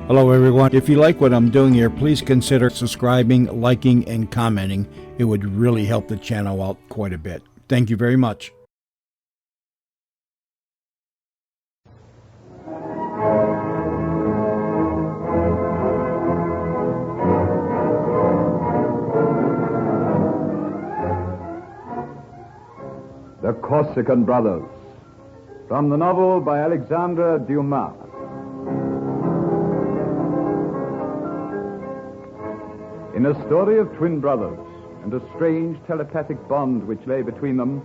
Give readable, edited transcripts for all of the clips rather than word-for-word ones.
Hello, everyone. If you like what I'm doing here, please consider subscribing, liking, and commenting. It would really help the channel out quite a bit. Thank you very much. The Corsican Brothers, from the novel by Alexandre Dumas. In a story of twin brothers and a strange telepathic bond which lay between them,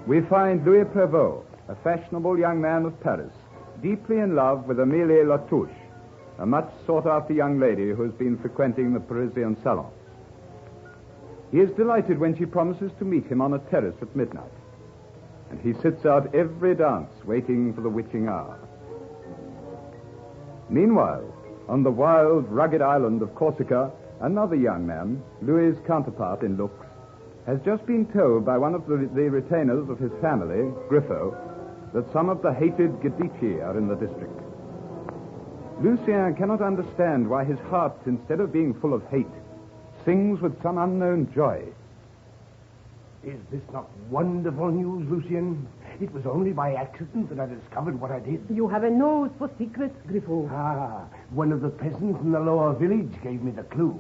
we find Louis Prévost, a fashionable young man of Paris, deeply in love with Amélie Latouche, a much sought-after young lady who has been frequenting the Parisian salons. He is delighted when she promises to meet him on a terrace at midnight, and he sits out every dance waiting for the witching hour. Meanwhile, on the wild, rugged island of Corsica, another young man, Louis's counterpart in looks, has just been told by one of the retainers of his family, Griffo, that some of the hated Gadici are in the district. Lucien cannot understand why his heart, instead of being full of hate, sings with some unknown joy. Is this not wonderful news, Lucien? It was only by accident that I discovered what I did. You have a nose for secrets, Griffo. One of the peasants in the lower village gave me the clue.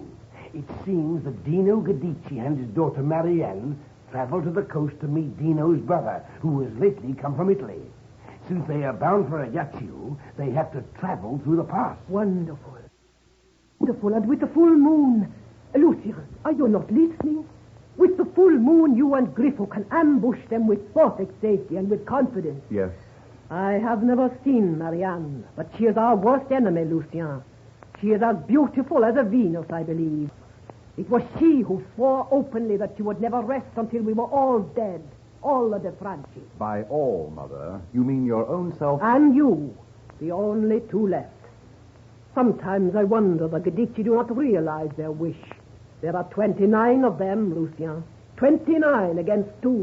It seems that Dino Gadici and his daughter Marianne traveled to the coast to meet Dino's brother, who has lately come from Italy. Since they are bound for Ajaccio, they have to travel through the pass. Wonderful. Wonderful, and with the full moon. Lucien, are you not listening? With the full moon, you and Griffo can ambush them with perfect safety and with confidence. Yes. I have never seen Marianne, but she is our worst enemy, Lucien. She is as beautiful as a Venus, I believe. It was she who swore openly that she would never rest until we were all dead, all the de Franchi. By all, Mother, you mean your own self? And you, the only two left. Sometimes I wonder the Gadici do not realize their wish. There are 29 of them, Lucien. 29 against 2.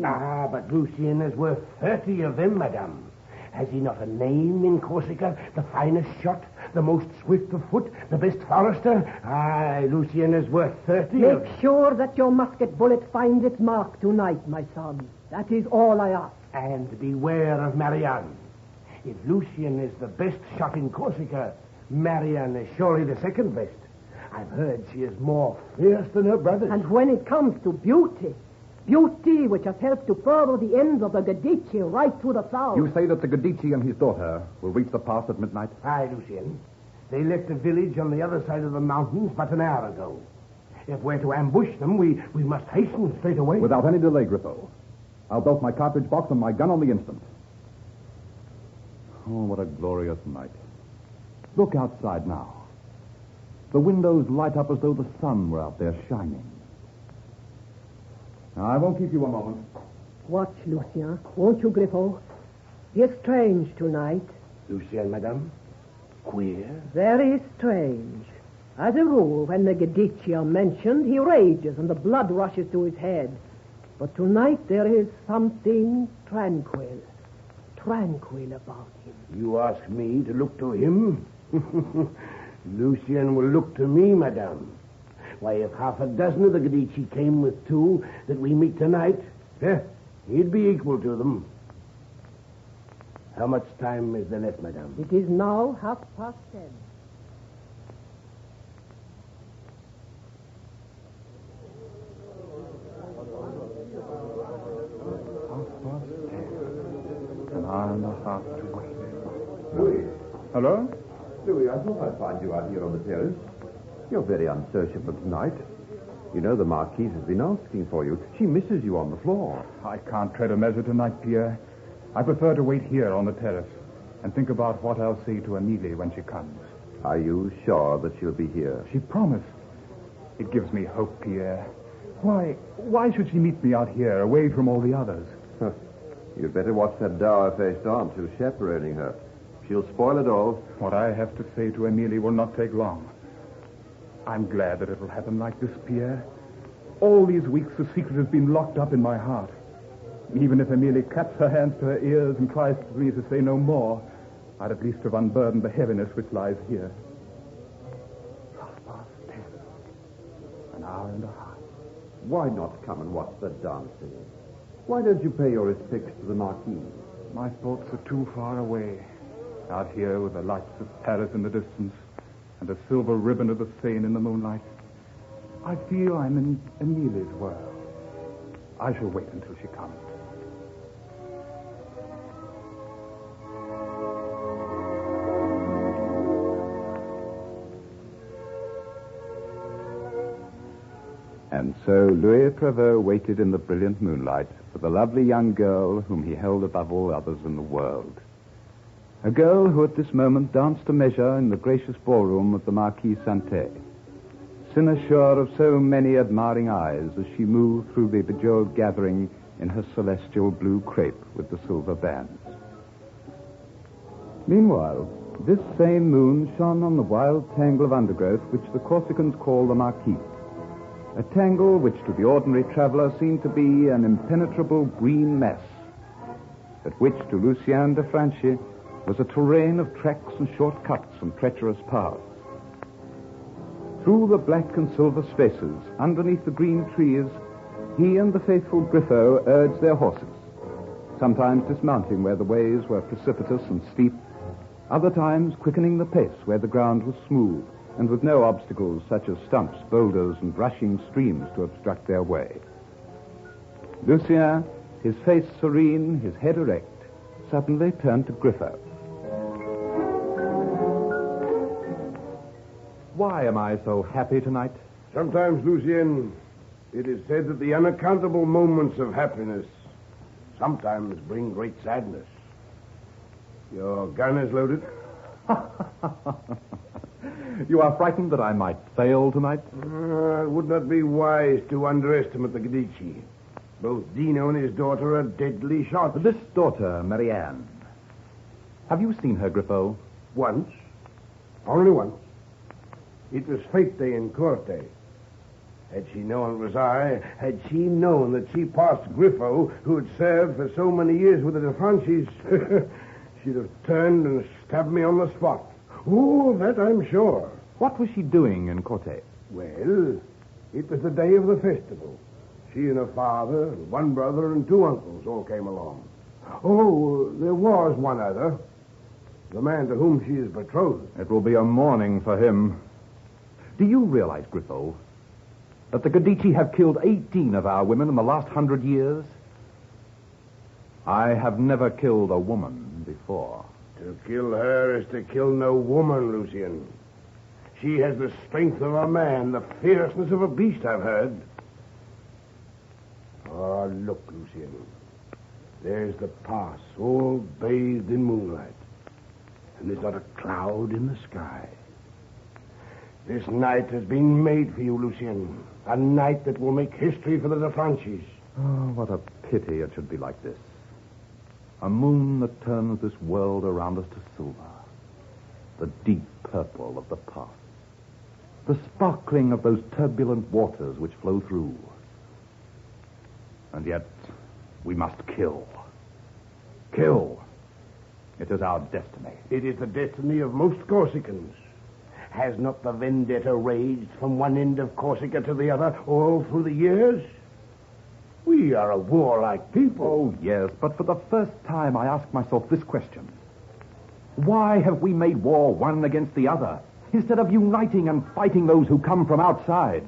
But Lucien is worth 30 of them, madame. Has he not a name in Corsica? The finest shot, the most swift of foot, the best forester? Lucien is worth 30 Make sure that your musket bullet finds its mark tonight, my son. That is all I ask. And beware of Marianne. If Lucien is the best shot in Corsica, Marianne is surely the second best. I've heard she is more fierce than her brothers. And when it comes to beauty which has helped to further the ends of the Gadici right through the south. You say that the Gadici and his daughter will reach the pass at midnight? Aye, Lucien. They left a village on the other side of the mountains but an hour ago. If we're to ambush them, we must hasten straight away. Without any delay, Griffo. I'll belt my cartridge box and my gun on the instant. Oh, what a glorious night. Look outside now. The windows light up as though the sun were out there shining. Now, I won't keep you a moment. Watch, Lucien. Won't you, Griffo? It's strange tonight. Lucien, madame? Queer? Very strange. As a rule, when the Gadici are mentioned, he rages and the blood rushes to his head. But tonight there is something tranquil about him. You ask me to look to him? Lucien will look to me, madame. Why, if half a dozen of the Gadici came with 2 that we meet tonight, he'd be equal to them. How much time is there left, madame? It is now 10:30. An hour and a half to wait. Louis. Hello? Louis, I thought I'd find you out here on the terrace. You're very unsociable tonight. You know the Marquise has been asking for you. She misses you on the floor. I can't tread a measure tonight, Pierre. I prefer to wait here on the terrace and think about what I'll say to Amélie when she comes. Are you sure that she'll be here? She promised. It gives me hope, Pierre. Why should she meet me out here, away from all the others? You'd better watch that dour-faced aunt who's chaperoning her. She'll spoil it all. What I have to say to Amélie will not take long. I'm glad that it will happen like this, Pierre. All these weeks, the secret has been locked up in my heart. Even if Amélie claps her hands to her ears and cries to me to say no more, I'd at least have unburdened the heaviness which lies here. Why not come and watch the dancing? Why don't you pay your respects to the Marquis? My thoughts are too far away. Out here with the lights of Paris in the distance and a silver ribbon of the Seine in the moonlight. I feel I'm in Emilia's world. I shall wait until she comes. And so Louis Prévost waited in the brilliant moonlight for the lovely young girl whom he held above all others in the world. A girl who at this moment danced a measure in the gracious ballroom of the Marquis Santé. Cynosure of so many admiring eyes as she moved through the bejeweled gathering in her celestial blue crepe with the silver bands. Meanwhile, this same moon shone on the wild tangle of undergrowth which the Corsicans call the Marquis. A tangle which to the ordinary traveler seemed to be an impenetrable green mass, but which to Lucien de Franchi was a terrain of tracks and short cuts and treacherous paths. Through the black and silver spaces, underneath the green trees, he and the faithful Griffo urged their horses, sometimes dismounting where the ways were precipitous and steep, other times quickening the pace where the ground was smooth and with no obstacles such as stumps, boulders, and rushing streams to obstruct their way. Lucien, his face serene, his head erect, suddenly turned to Griffo. Why am I so happy tonight? Sometimes, Lucien, it is said that the unaccountable moments of happiness sometimes bring great sadness. Your gun is loaded? You are frightened that I might fail tonight? It would not be wise to underestimate the Medici. Both Dino and his daughter are deadly shots. This daughter, Marianne. Have you seen her, Griffo? Once. Only once. It was fete day in Corte. Had she known it was I, had she known that she passed Griffo, who had served for so many years with the de Franchis, she'd have turned and stabbed me on the spot. Oh, that I'm sure. What was she doing in Corte? Well, it was the day of the festival. She and her father, and one brother, and two uncles all came along. Oh, there was one other. The man to whom she is betrothed. It will be a morning for him. Do you realize, Griffo, that the Medici have killed 18 of our women in the last 100 years? I have never killed a woman before. To kill her is to kill no woman, Lucien. She has the strength of a man, the fierceness of a beast, I've heard. Oh, look, Lucien. There's the pass, all bathed in moonlight. And there's not a cloud in the sky. This night has been made for you, Lucien. A night that will make history for the de Franchis. Oh, what a pity it should be like this. A moon that turns this world around us to silver. The deep purple of the past. The sparkling of those turbulent waters which flow through. And yet, we must kill. Kill. It is our destiny. It is the destiny of most Corsicans. Has not the vendetta raged from one end of Corsica to the other all through the years? We are a warlike people. Oh, yes, but for the first time I ask myself this question. Why have we made war one against the other, instead of uniting and fighting those who come from outside?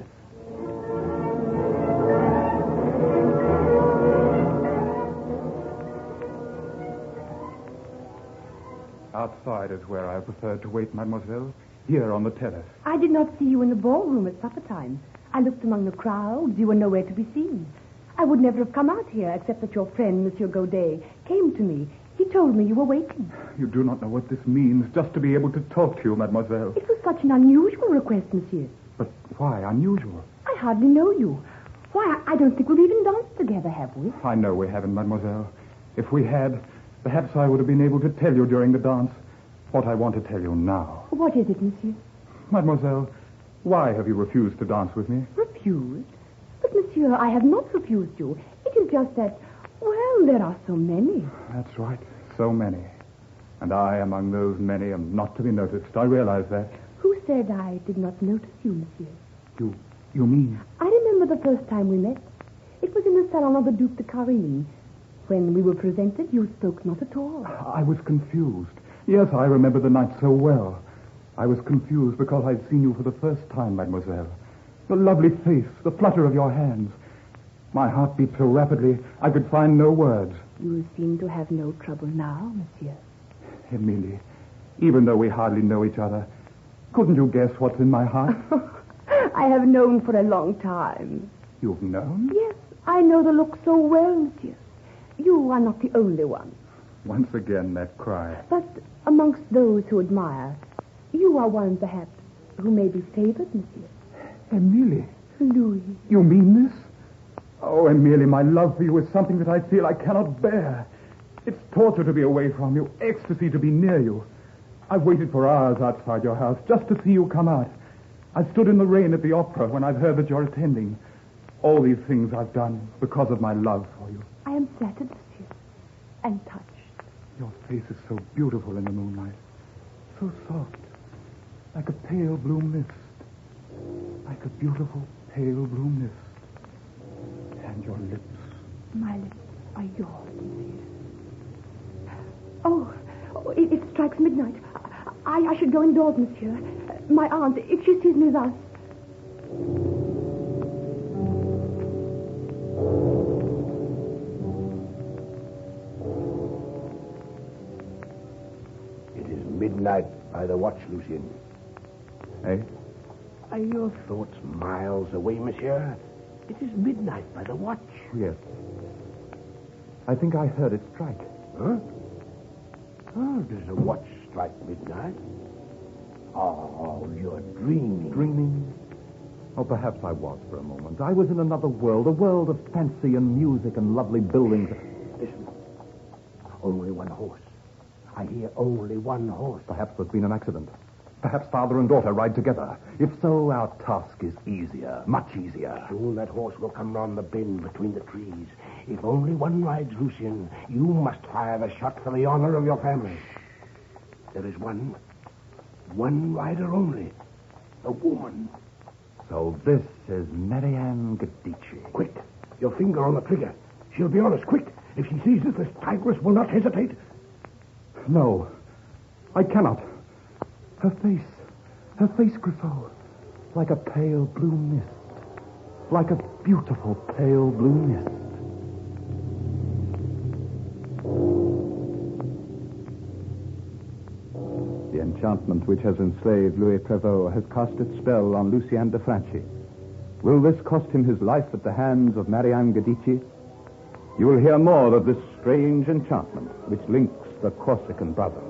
Outside is where I preferred to wait, mademoiselle. Here on the terrace. I did not see you in the ballroom at supper time. I looked among the crowds. You were nowhere to be seen. I would never have come out here except that your friend, Monsieur Godet, came to me. He told me you were waiting. You do not know what this means, just to be able to talk to you, mademoiselle. It was such an unusual request, monsieur. But why unusual? I hardly know you. Why, I don't think we've even danced together, have we? I know we haven't, mademoiselle. If we had, perhaps I would have been able to tell you during the dance what I want to tell you now. What is it, monsieur? Mademoiselle, why have you refused to dance with me? Refused? But, monsieur, I have not refused you. It is just that, well, there are so many. That's right, so many. And I, among those many, am not to be noticed. I realize that. Who said I did not notice you, monsieur? You mean? I remember the first time we met. It was in the salon of the Duc de Carine. When we were presented, you spoke not at all. I was confused. Yes, I remember the night so well. I was confused because I'd seen you for the first time, mademoiselle. The lovely face, the flutter of your hands. My heart beat so rapidly, I could find no words. You seem to have no trouble now, monsieur. Emilie, even though we hardly know each other, couldn't you guess what's in my heart? I have known for a long time. You've known? Yes, I know the look so well, monsieur. You are not the only one. Once again, that cry. But amongst those who admire, you are one, perhaps, who may be favored, monsieur. Emilie. Louis. You mean this? Oh, Emilie, my love for you is something that I feel I cannot bear. It's torture to be away from you, ecstasy to be near you. I've waited for hours outside your house just to see you come out. I've stood in the rain at the opera when I've heard that you're attending. All these things I've done because of my love for you. I am flattered, monsieur, and touched. Your face is so beautiful in the moonlight. So soft. Like a pale blue mist. Like a beautiful pale blue mist. And your lips. My lips are yours, monsieur. Oh, it strikes midnight. I should go indoors, monsieur. My aunt, if she sees me thus... It is midnight by the watch, Lucien. Eh? Are your thoughts miles away, monsieur? It is midnight by the watch. Yes. I think I heard it strike. Huh? Oh, does the watch strike midnight? Oh, you're dreaming. Dreaming? Oh, perhaps I was for a moment. I was in another world, a world of fancy and music and lovely buildings. Listen. Only one horse. I hear only one horse. Perhaps there's been an accident. Perhaps father and daughter ride together. If so, our task is easier, much easier. Soon that horse will come round the bend between the trees. If only one rides, Lucien, you must fire the shot for the honor of your family. There is one rider only. A woman. So this is Marianne Gadici. Quick, your finger on the trigger. She'll be on us, quick. If she sees us, this tigress will not hesitate. No, I cannot. Her face, Griffo, like a pale blue mist. Like a beautiful pale blue mist. The enchantment which has enslaved Louis Prévost has cast its spell on Lucien de Franchi. Will this cost him his life at the hands of Marianne Gadici? You will hear more of this strange enchantment which links the Corsican brothers.